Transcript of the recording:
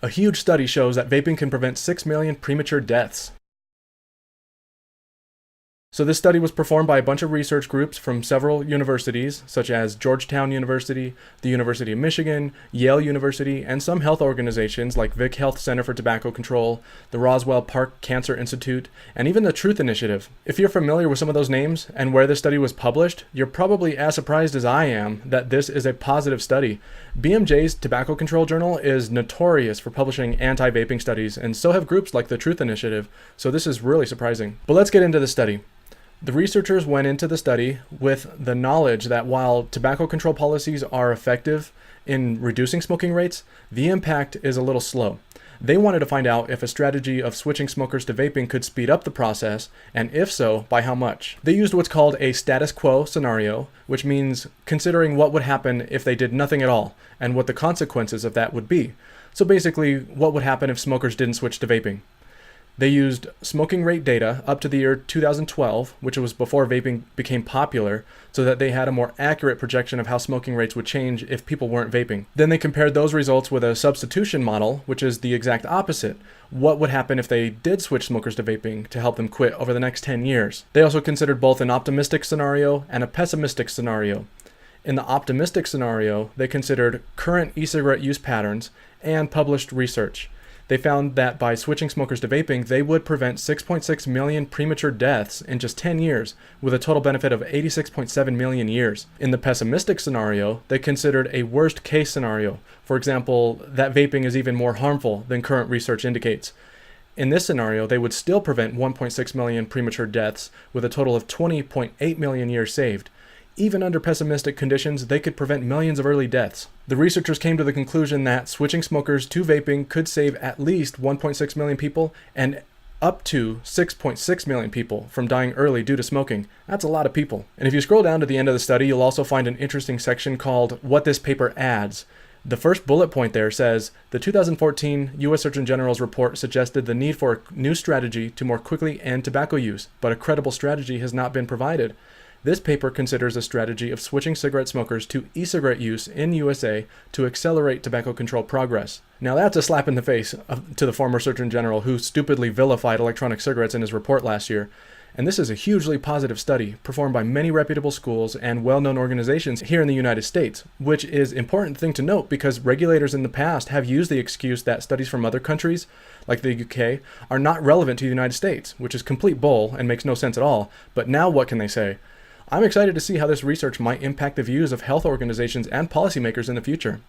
A huge study shows that vaping can prevent 6 million premature deaths. So this study was performed by a bunch of research groups from several universities, such as Georgetown University, the University of Michigan, Yale University, and some health organizations like Vic Health Center for Tobacco Control, the Roswell Park Cancer Institute, and even the Truth Initiative. If you're familiar with some of those names and where this study was published, you're probably as surprised as I am that this is a positive study. BMJ's Tobacco Control Journal is notorious for publishing anti-vaping studies, and so have groups like the Truth Initiative, so this is really surprising. But let's get into the study. The researchers went into the study with the knowledge that while tobacco control policies are effective in reducing smoking rates, the impact is a little slow. They wanted to find out if a strategy of switching smokers to vaping could speed up the process, and if so, by how much. They used what's called a status quo scenario, which means considering what would happen if they did nothing at all, and what the consequences of that would be. So basically, what would happen if smokers didn't switch to vaping. They used smoking rate data up to the year 2012, which was before vaping became popular, so that they had a more accurate projection of how smoking rates would change if people weren't vaping. Then they compared those results with a substitution model, which is the exact opposite. What would happen if they did switch smokers to vaping to help them quit over the next 10 years? They also considered both an optimistic scenario and a pessimistic scenario. In the optimistic scenario, they considered current e-cigarette use patterns and published research. They found that by switching smokers to vaping, they would prevent 6.6 million premature deaths in just 10 years, with a total benefit of 86.7 million years. In the pessimistic scenario, they considered a worst case scenario. For example, that vaping is even more harmful than current research indicates. In this scenario, they would still prevent 1.6 million premature deaths, with a total of 20.8 million years saved. Even under pessimistic conditions, they could prevent millions of early deaths. The researchers came to the conclusion that switching smokers to vaping could save at least 1.6 million people and up to 6.6 million people from dying early due to smoking. That's a lot of people. And if you scroll down to the end of the study, you'll also find an interesting section called What This Paper Adds. The first bullet point there says, the 2014 U.S. Surgeon General's report suggested the need for a new strategy to more quickly end tobacco use, but a credible strategy has not been provided. This paper considers a strategy of switching cigarette smokers to e-cigarette use in USA to accelerate tobacco control progress. Now that's a slap in the face to the former Surgeon General who stupidly vilified electronic cigarettes in his report last year. And this is a hugely positive study performed by many reputable schools and well-known organizations here in the United States, which is an important thing to note because regulators in the past have used the excuse that studies from other countries, like the UK, are not relevant to the United States, which is complete bull and makes no sense at all. But now what can they say? I'm excited to see how this research might impact the views of health organizations and policymakers in the future.